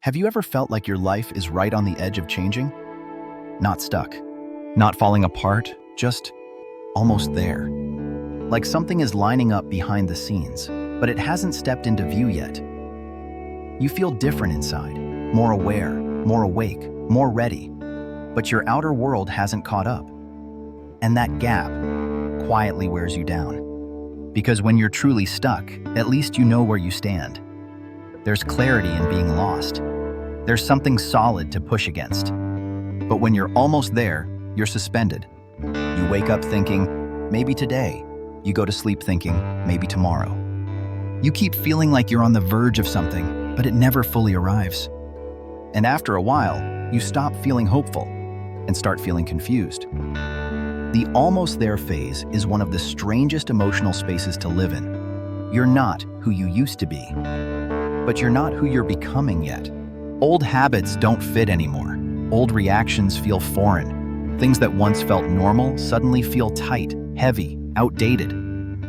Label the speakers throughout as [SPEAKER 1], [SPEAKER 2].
[SPEAKER 1] Have you ever felt like your life is right on the edge of changing? Not stuck, not falling apart, just almost there. Like something is lining up behind the scenes, but it hasn't stepped into view yet. You feel different inside, more aware, more awake, more ready, but your outer world hasn't caught up. And that gap quietly wears you down. Because when you're truly stuck, at least you know where you stand. There's clarity in being lost. There's something solid to push against. But when you're almost there, you're suspended. You wake up thinking, maybe today. You go to sleep thinking, maybe tomorrow. You keep feeling like you're on the verge of something, but it never fully arrives. And after a while, you stop feeling hopeful and start feeling confused. The almost there phase is one of the strangest emotional spaces to live in. You're not who you used to be, but you're not who you're becoming yet. Old habits don't fit anymore. Old reactions feel foreign. Things that once felt normal suddenly feel tight, heavy, outdated.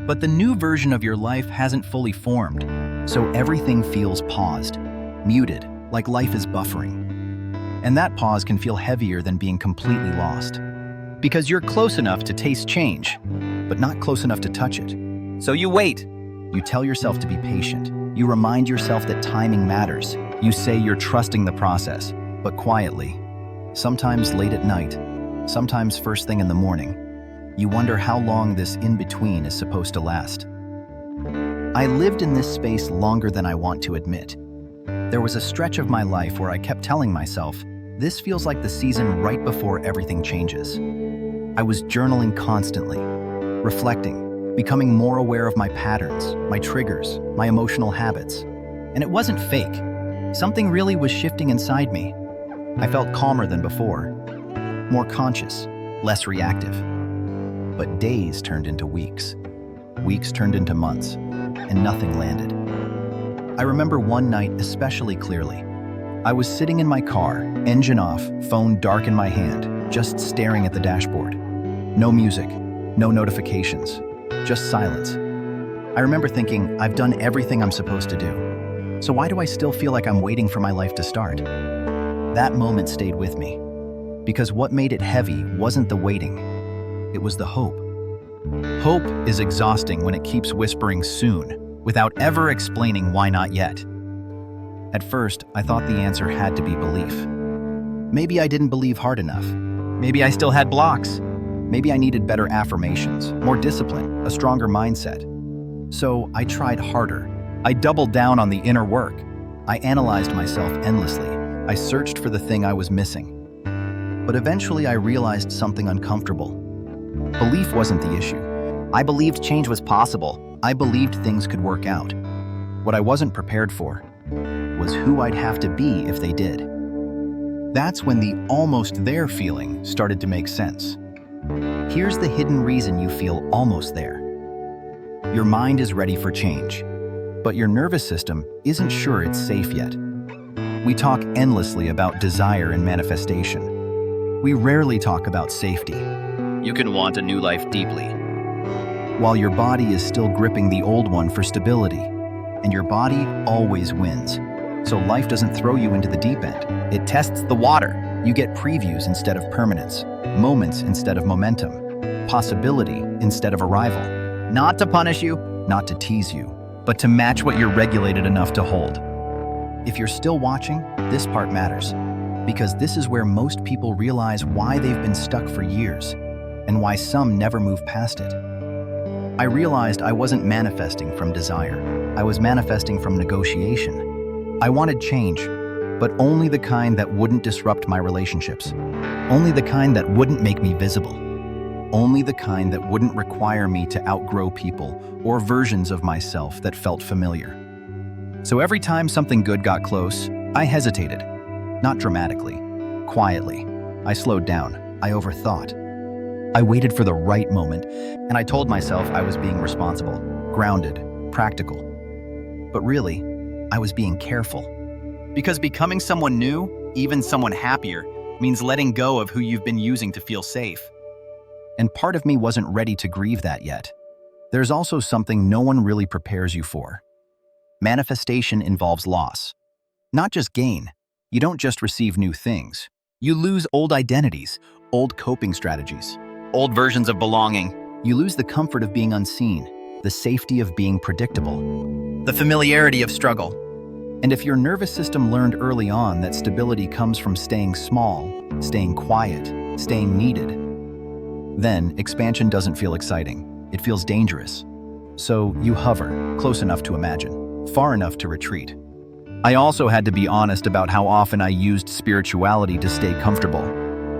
[SPEAKER 1] But the new version of your life hasn't fully formed, so everything feels paused, muted, like life is buffering. And that pause can feel heavier than being completely lost. Because you're close enough to taste change, but not close enough to touch it. So you wait. You tell yourself to be patient. You remind yourself that timing matters. You say you're trusting the process, but quietly. Sometimes late at night, sometimes first thing in the morning. You wonder how long this in-between is supposed to last. I lived in this space longer than I want to admit. There was a stretch of my life where I kept telling myself, this feels like the season right before everything changes. I was journaling constantly, reflecting, becoming more aware of my patterns, my triggers, my emotional habits. And it wasn't fake. Something really was shifting inside me. I felt calmer than before, more conscious, less reactive. But days turned into weeks. Weeks turned into months, and nothing landed. I remember one night especially clearly. I was sitting in my car, engine off, phone dark in my hand, just staring at the dashboard. No music, no notifications, just silence. I remember thinking, I've done everything I'm supposed to do. So why do I still feel like I'm waiting for my life to start? That moment stayed with me. Because what made it heavy wasn't the waiting. It was the hope. Hope is exhausting when it keeps whispering soon, without ever explaining why not yet. At first, I thought the answer had to be belief. Maybe I didn't believe hard enough. Maybe I still had blocks. Maybe I needed better affirmations, more discipline, a stronger mindset. So I tried harder. I doubled down on the inner work. I analyzed myself endlessly. I searched for the thing I was missing. But eventually I realized something uncomfortable. Belief wasn't the issue. I believed change was possible. I believed things could work out. What I wasn't prepared for was who I'd have to be if they did. That's when the almost there feeling started to make sense. Here's the hidden reason you feel almost there. Your mind is ready for change, but your nervous system isn't sure it's safe yet. We talk endlessly about desire and manifestation. We rarely talk about safety. You can want a new life deeply, while your body is still gripping the old one for stability. And your body always wins. So life doesn't throw you into the deep end. It tests the water. You get previews instead of permanence, moments instead of momentum, possibility instead of arrival. Not to punish you, not to tease you, but to match what you're regulated enough to hold. If you're still watching, this part matters, because this is where most people realize why they've been stuck for years, and why some never move past it. I realized I wasn't manifesting from desire. I was manifesting from negotiation. I wanted change, but only the kind that wouldn't disrupt my relationships. Only the kind that wouldn't make me visible. Only the kind that wouldn't require me to outgrow people or versions of myself that felt familiar. So every time something good got close, I hesitated. Not dramatically, quietly. I slowed down. I overthought. I waited for the right moment, and I told myself I was being responsible, grounded, practical. But really, I was being careful. Because becoming someone new, even someone happier, means letting go of who you've been using to feel safe. And part of me wasn't ready to grieve that yet. There's also something no one really prepares you for. Manifestation involves loss. Not just gain, You don't just receive new things. You lose old identities, old coping strategies, old versions of belonging. You lose the comfort of being unseen, the safety of being predictable, the familiarity of struggle. And if your nervous system learned early on that stability comes from staying small, staying quiet, staying needed, then expansion doesn't feel exciting. It feels dangerous. So you hover, close enough to imagine, far enough to retreat. I also had to be honest about how often I used spirituality to stay comfortable.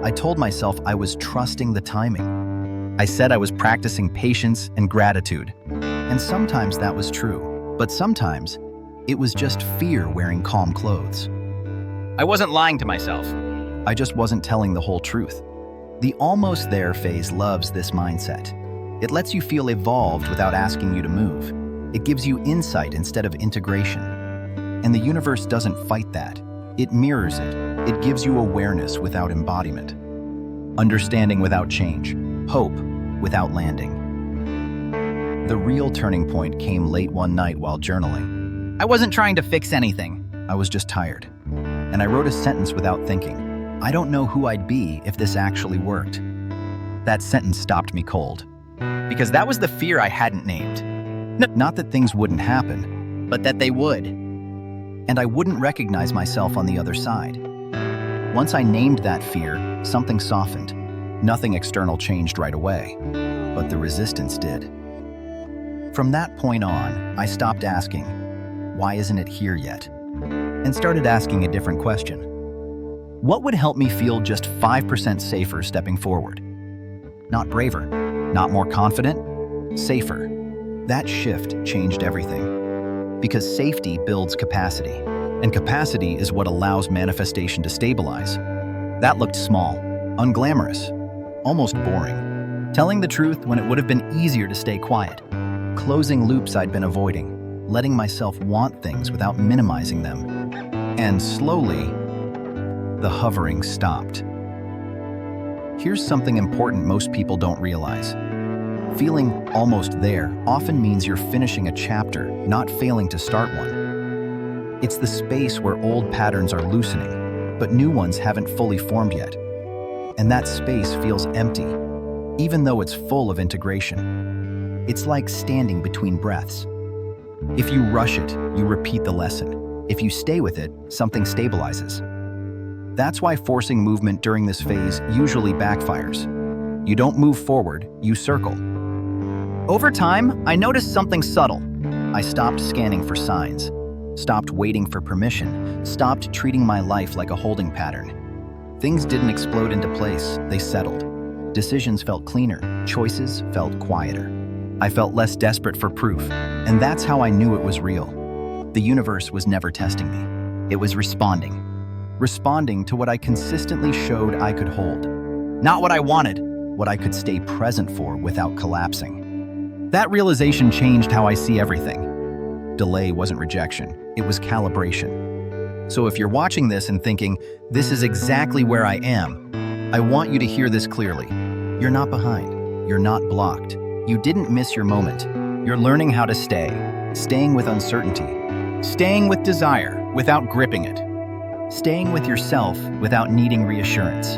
[SPEAKER 1] I told myself I was trusting the timing. I said I was practicing patience and gratitude. And sometimes that was true, but sometimes it was just fear wearing calm clothes. I wasn't lying to myself. I just wasn't telling the whole truth. The almost there phase loves this mindset. It lets you feel evolved without asking you to move. It gives you insight instead of integration. And the universe doesn't fight that. It mirrors it. It gives you awareness without embodiment. Understanding without change. Hope without landing. The real turning point came late one night while journaling. I wasn't trying to fix anything. I was just tired. And I wrote a sentence without thinking. I don't know who I'd be if this actually worked. That sentence stopped me cold. Because that was the fear I hadn't named. Not that things wouldn't happen, but that they would. And I wouldn't recognize myself on the other side. Once I named that fear, something softened. Nothing external changed right away, but the resistance did. From that point on, I stopped asking, why isn't it here yet? And started asking a different question. What would help me feel just 5% safer stepping forward? Not braver, not more confident, safer. That shift changed everything. Because safety builds capacity, and capacity is what allows manifestation to stabilize. That looked small, unglamorous, almost boring. Telling the truth when it would have been easier to stay quiet. Closing loops I'd been avoiding, letting myself want things without minimizing them. And slowly, the hovering stopped. Here's something important most people don't realize. Feeling almost there often means you're finishing a chapter, not failing to start one. It's the space where old patterns are loosening, but new ones haven't fully formed yet. And that space feels empty, even though it's full of integration. It's like standing between breaths. If you rush it, you repeat the lesson. If you stay with it, something stabilizes. That's why forcing movement during this phase usually backfires. You don't move forward, you circle. Over time, I noticed something subtle. I stopped scanning for signs, stopped waiting for permission, stopped treating my life like a holding pattern. Things didn't explode into place, they settled. Decisions felt cleaner, choices felt quieter. I felt less desperate for proof, and that's how I knew it was real. The universe was never testing me. It was responding. Responding to what I consistently showed I could hold. Not what I wanted, what I could stay present for without collapsing. That realization changed how I see everything. Delay wasn't rejection, it was calibration. So if you're watching this and thinking, this is exactly where I am, I want you to hear this clearly. You're not behind, you're not blocked. You didn't miss your moment. You're learning how to stay, staying with uncertainty, staying with desire without gripping it, staying with yourself without needing reassurance.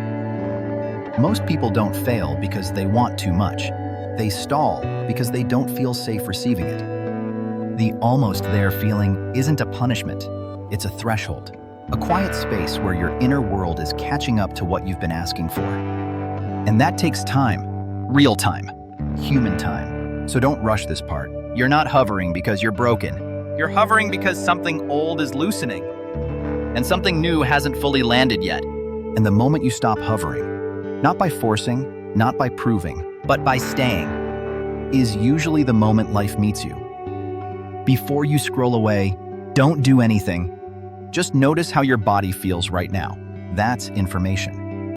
[SPEAKER 1] Most people don't fail because they want too much. They stall because they don't feel safe receiving it. The almost there feeling isn't a punishment, it's a threshold, a quiet space where your inner world is catching up to what you've been asking for. And that takes time, real time, human time. So don't rush this part. You're not hovering because you're broken. You're hovering because something old is loosening, and something new hasn't fully landed yet. And the moment you stop hovering, not by forcing, not by proving, but by staying, is usually the moment life meets you. Before you scroll away, don't do anything. Just notice how your body feels right now. That's information.